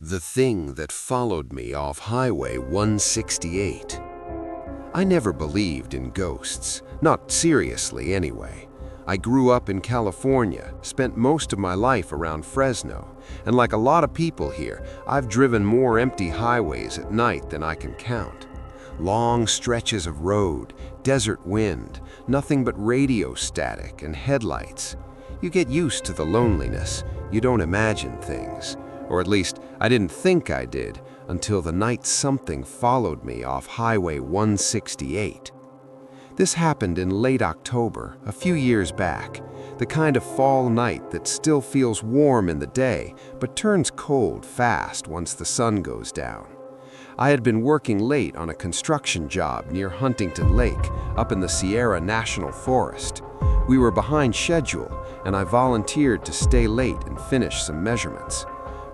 The thing that followed me off Highway 168. I never believed in ghosts, not seriously anyway. I grew up in California, spent most of my life around Fresno, and like a lot of people here, I've driven more empty highways at night than I can count. Long stretches of road, desert wind, nothing but radio static and headlights. You get used to the loneliness, you don't imagine things. Or at least, I didn't think I did until the night something followed me off Highway 168. This happened in late October, a few years back, the kind of fall night that still feels warm in the day, but turns cold fast once the sun goes down. I had been working late on a construction job near Huntington Lake, up in the Sierra National Forest. We were behind schedule, and I volunteered to stay late and finish some measurements.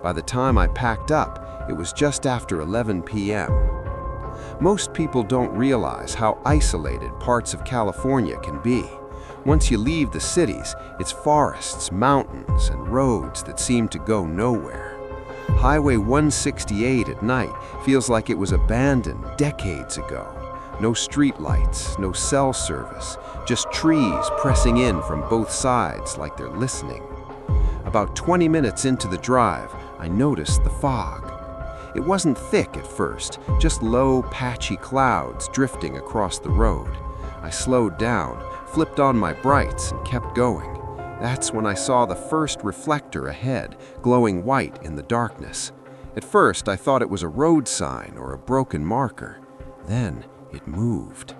By the time I packed up, it was just after 11 p.m. Most people don't realize how isolated parts of California can be. Once you leave the cities, it's forests, mountains, and roads that seem to go nowhere. Highway 168 at night feels like it was abandoned decades ago. No streetlights, no cell service, just trees pressing in from both sides like they're listening. About 20 minutes into the drive, I noticed the fog. It wasn't thick at first, just low, patchy clouds drifting across the road. I slowed down, flipped on my brights, and kept going. That's when I saw the first reflector ahead, glowing white in the darkness. At first, I thought it was a road sign or a broken marker. Then, it moved.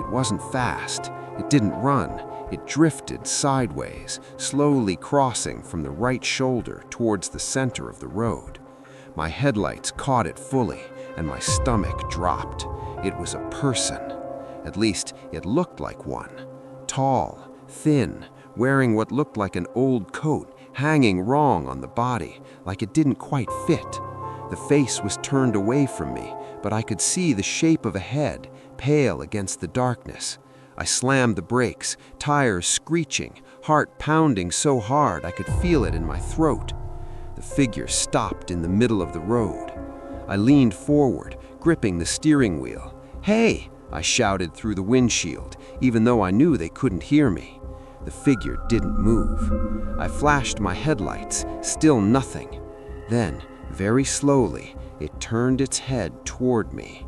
It wasn't fast. It didn't run. It drifted sideways, slowly crossing from the right shoulder towards the center of the road. My headlights caught it fully, and my stomach dropped. It was a person. At least, it looked like one. Tall, thin, wearing what looked like an old coat, hanging wrong on the body, like it didn't quite fit. The face was turned away from me, but I could see the shape of a head, pale against the darkness. I slammed the brakes, tires screeching, heart pounding so hard I could feel it in my throat. The figure stopped in the middle of the road. I leaned forward, gripping the steering wheel. "Hey!" I shouted through the windshield, even though I knew they couldn't hear me. The figure didn't move. I flashed my headlights, still nothing. Then, very slowly, it turned its head toward me.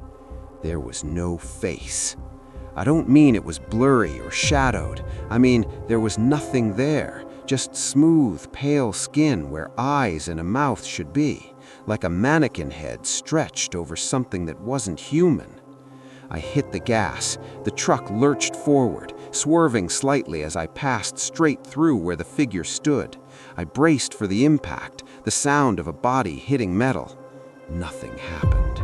There was no face. I don't mean it was blurry or shadowed. I mean, there was nothing there, just smooth, pale skin where eyes and a mouth should be, like a mannequin head stretched over something that wasn't human. I hit the gas. The truck lurched forward, swerving slightly as I passed straight through where the figure stood. I braced for the impact, the sound of a body hitting metal. Nothing happened.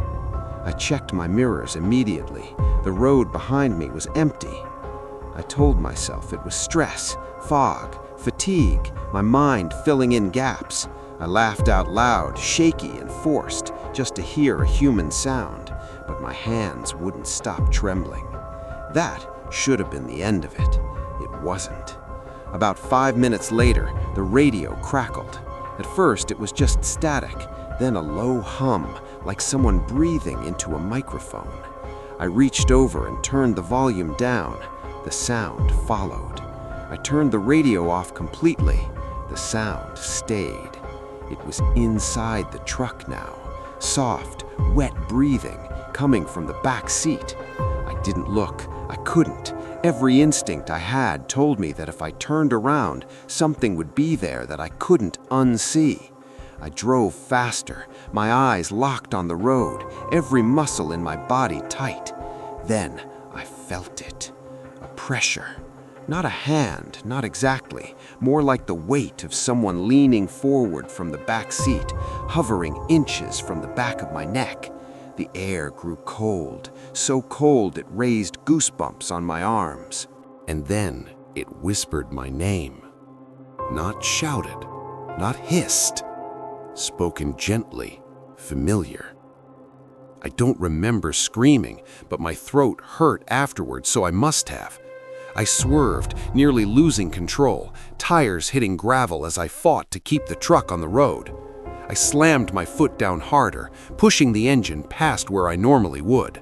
I checked my mirrors immediately. The road behind me was empty. I told myself it was stress, fog, fatigue, my mind filling in gaps. I laughed out loud, shaky and forced, just to hear a human sound, but my hands wouldn't stop trembling. That should have been the end of it. It wasn't. About 5 minutes later, the radio crackled. At first, it was just static, then a low hum, like someone breathing into a microphone. I reached over and turned the volume down. The sound followed. I turned the radio off completely. The sound stayed. It was inside the truck now, soft, wet breathing, coming from the back seat. I didn't look. I couldn't. Every instinct I had told me that if I turned around, something would be there that I couldn't unsee. I drove faster, my eyes locked on the road, every muscle in my body tight. Then I felt it. A pressure. Not a hand, not exactly. More like the weight of someone leaning forward from the back seat, hovering inches from the back of my neck. The air grew cold, so cold it raised goosebumps on my arms. And then it whispered my name. Not shouted, not hissed. Spoken gently, familiar. I don't remember screaming, but my throat hurt afterwards, so I must have. I swerved, nearly losing control, tires hitting gravel as I fought to keep the truck on the road. I slammed my foot down harder, pushing the engine past where I normally would.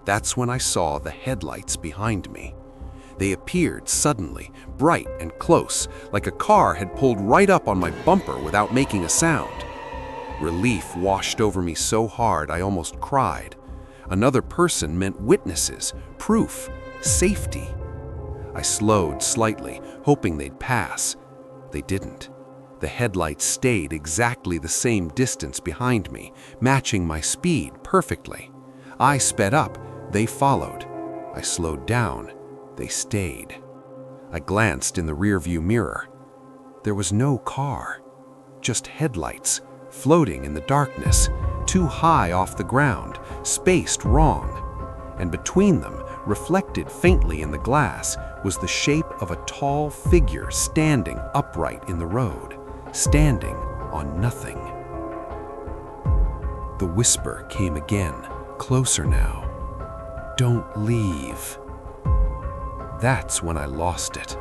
That's when I saw the headlights behind me. They appeared suddenly, bright and close, like a car had pulled right up on my bumper without making a sound. Relief washed over me so hard I almost cried. Another person meant witnesses, proof, safety. I slowed slightly, hoping they'd pass. They didn't. The headlights stayed exactly the same distance behind me, matching my speed perfectly. I sped up, they followed. I slowed down, they stayed. I glanced in the rearview mirror. There was no car, just headlights, floating in the darkness, too high off the ground, spaced wrong. And between them, reflected faintly in the glass, was the shape of a tall figure standing upright in the road, standing on nothing. The whisper came again, closer now. "Don't leave." That's when I lost it.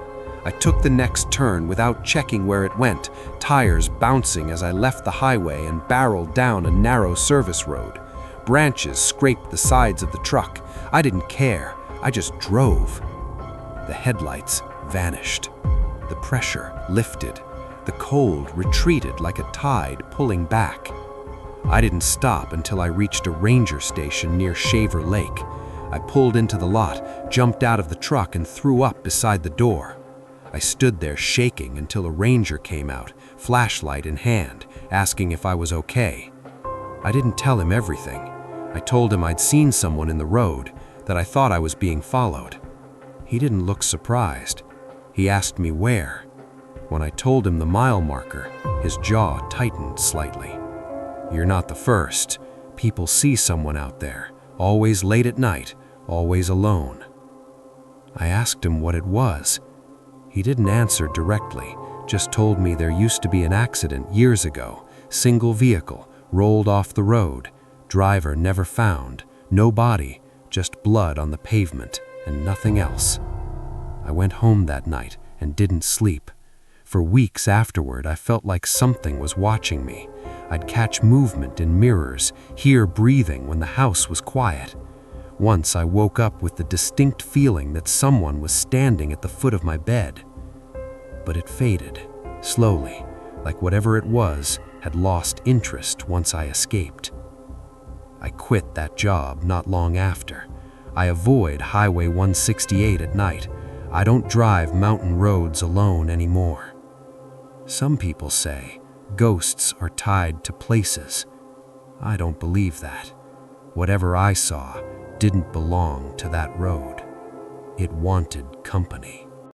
I took the next turn without checking where it went, tires bouncing as I left the highway and barreled down a narrow service road. Branches scraped the sides of the truck. I didn't care. I just drove. The headlights vanished. The pressure lifted. The cold retreated like a tide pulling back. I didn't stop until I reached a ranger station near Shaver Lake. I pulled into the lot, jumped out of the truck, and threw up beside the door. I stood there shaking until a ranger came out, flashlight in hand, asking if I was okay. I didn't tell him everything. I told him I'd seen someone in the road, that I thought I was being followed. He didn't look surprised. He asked me where. When I told him the mile marker, his jaw tightened slightly. "You're not the first. People see someone out there, always late at night, always alone." I asked him what it was. He didn't answer directly, just told me there used to be an accident years ago, single vehicle, rolled off the road, driver never found, no body, just blood on the pavement and nothing else. I went home that night and didn't sleep. For weeks afterward, I felt like something was watching me. I'd catch movement in mirrors, hear breathing when the house was quiet. Once I woke up with the distinct feeling that someone was standing at the foot of my bed. But it faded, slowly, like whatever it was had lost interest once I escaped. I quit that job not long after. I avoid Highway 168 at night. I don't drive mountain roads alone anymore. Some people say ghosts are tied to places. I don't believe that. Whatever I saw didn't belong to that road. It wanted company.